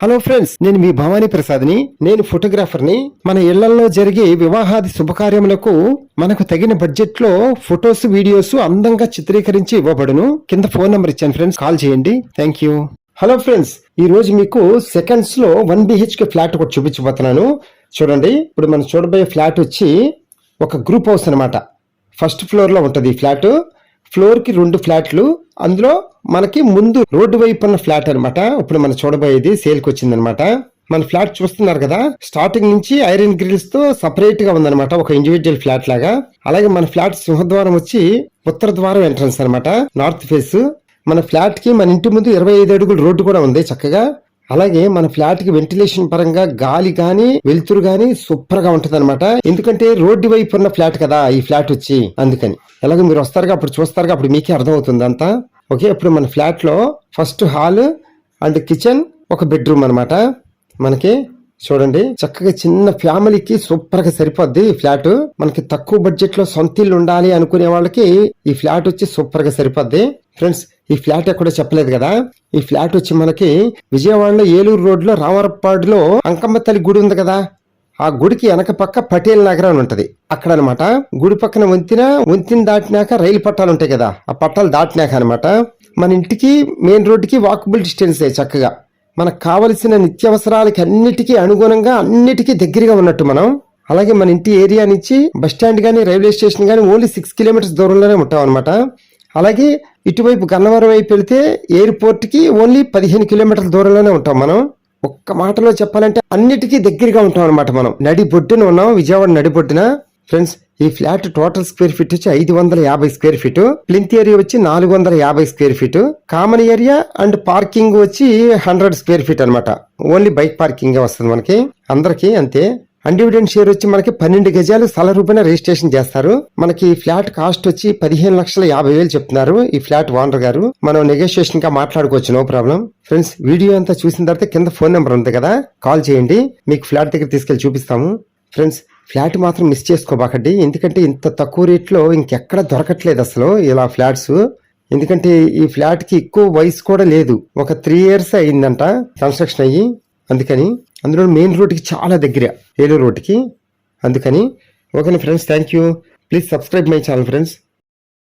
Hello friends, నేను మీ భవానీ ప్రసాద్ని. నేను ఫోటోగ్రాఫర్ని. మన ఇళ్లలో జరిగే వివాహాది శుభకార్యములకు మనకు తగిన బడ్జెట్ లో ఫొటోస్, వీడియోస్ అందంగా చిత్రీకరించి ఇవ్వబడును. కింద ఫోన్ నంబర్ ఇచ్చాను ఫ్రెండ్స్, కాల్ చేయండి. Thank you. హలో ఫ్రెండ్స్, ఈ రోజు మీకు సెకండ్స్ లో 1 BHK ఫ్లాట్ ఒకటి చూపించబోతున్నాను. చూడండి, ఇప్పుడు మనం చూడబోయే ఫ్లాట్ వచ్చి ఒక గ్రూప్ హౌస్ అనమాట. ఫస్ట్ ఫ్లోర్ లో ఉంటది ఈ ఫ్లాట్. ఫ్లోర్ కి 2 ఫ్లాట్లు, అందులో మనకి ముందు రోడ్డు వైపు ఉన్న ఫ్లాట్ అనమాట. ఇప్పుడు మనం చూడబోయేది సేల్ కి వచ్చింది అనమాట. మన ఫ్లాట్ చూస్తున్నారు కదా, స్టార్టింగ్ నుంచి ఐరన్ గ్రిల్స్ తో సపరేట్ గా ఉందన్నమాట, ఒక ఇండివిజువల్ ఫ్లాట్ లాగా. అలాగే మన ఫ్లాట్ సింహద్వారం వచ్చి ఉత్తర ద్వారం ఎంట్రన్స్ అనమాట, నార్త్ ఫేస్. మన ఫ్లాట్ కి మన ఇంటి ముందు 25 అడుగుల రోడ్డు కూడా ఉంది చక్కగా. అలాగే మన ఫ్లాట్ కి వెంటిలేషన్ పరంగా గాలి గాని వెలుతురు గాని సూపర్ గా ఉంటది అనమాట. ఎందుకంటే రోడ్డు వైపు ఉన్న ఫ్లాట్ కదా ఈ ఫ్లాట్ వచ్చి, అందుకని. ఎలాగో మీరు వస్తారుగా, అప్పుడు చూస్తారుగా, అప్పుడు మీకే అర్థమవుతుంది అంతా. ఓకే, ఇప్పుడు మన ఫ్లాట్ లో ఫస్ట్ హాల్ అండ్ కిచెన్, ఒక బెడ్రూమ్ అనమాట. మనకి చూడండి, చక్కగా చిన్న ఫ్యామిలీకి సూపర్ గా సరిపోద్ది ఈ ఫ్లాట్. మనకి తక్కువ బడ్జెట్ లో సొంత ఇల్లు ఉండాలి అనుకునే వాళ్ళకి ఈ ఫ్లాట్ వచ్చి సూపర్ గా సరిపోద్ది. ఫ్రెండ్స్, ఈ ఫ్లాట్ ఎక్కడో చెప్పలేదు కదా. ఈ ఫ్లాట్ వచ్చి మనకి విజయవాడలో ఏలూరు రోడ్ లో రామరపాడులో అంకమ్మ తల్లి గుడి ఉంది కదా, ఆ గుడికి వెనక పక్క పటేల్ నగర్ అని ఉంటది అక్కడ అనమాట. గుడి పక్కన వంతిన దాటినాక రైలు పట్టాలు ఉంటాయి కదా, ఆ పట్టాలు దాటినాక అనమాట. మన ఇంటికి మెయిన్ రోడ్డుకి వాకబుల్ డిస్టెన్స్ చక్కగా. మనకు కావలసిన నిత్యావసరాలకి అన్నిటికీ అనుగుణంగా, అన్నిటికీ దగ్గరగా ఉన్నట్టు మనం. అలాగే మన ఇంటి ఏరియా నుంచి బస్ స్టాండ్ గానీ రైల్వే స్టేషన్ గానీ ఓన్లీ 6 కిలోమీటర్స్ దూరంలోనే ఉంటాం అనమాట. అలాగే ఇటువైపు గన్నవరం వైపు వెళితే ఎయిర్పోర్ట్ కి ఓన్లీ 15 కిలోమీటర్ల దూరంలోనే ఉంటాం మనం. ఒక్క మాటలో చెప్పాలంటే అన్నిటికీ దగ్గరగా ఉంటాం అనమాట మనం. నడిబొడ్డున ఉన్నాం, విజయవాడ నడిబొడ్డున. ఫ్రెండ్స్, ఈ ఫ్లాట్ టోటల్ స్క్వేర్ ఫీట్ వచ్చి 550 స్క్వేర్ ఫీట్. ప్లింత్ ఏరియా వచ్చి 450 square feet. Common area and parking వచ్చి 100 స్క్వేర్ ఫీట్ అనమాట. ఓన్లీ బైక్ పార్కింగ్ వస్తుంది మనకి, అందరికి అంతే. అన్డివిడెంట్ షేర్ వచ్చి మనకి 12 గజాలు స్థల రూపాయన రిజిస్ట్రేషన్ చేస్తారు. మనకి ఫ్లాట్ కాస్ట్ వచ్చి 15,50,000 చెప్తున్నారు ఈ ఫ్లాట్ ఓనర్ గారు. మనం నెగోషియేషన్ గా మాట్లాడుకోవచ్చు, నో ప్రాబ్లం. ఫ్రెండ్స్, వీడియో అంతా చూసిన తర్వాత కింద ఫోన్ నెంబర్ ఉంది కదా, కాల్ చేయండి, మీకు ఫ్లాట్ దగ్గర తీసుకెళ్లి చూపిస్తాము. ఫ్రెండ్స్, ఫ్లాట్ మాత్రం మిస్ చేసుకోబాకండి, ఎందుకంటే ఇంత తక్కువ రేట్లో ఇంకెక్కడ దొరకట్లేదు అసలు ఇలా ఫ్లాట్స్. ఎందుకంటే ఈ ఫ్లాట్ కి ఎక్కువ వయసు కూడా లేదు, ఒక 3 years అయిందంట కన్స్ట్రక్షన్ అయ్యి. అందుకని అందులో మెయిన్ రోడ్డుకి చాలా దగ్గర, ఏలూరు రోడ్డుకి. అందుకని okay friends, thank you. Please subscribe my channel friends.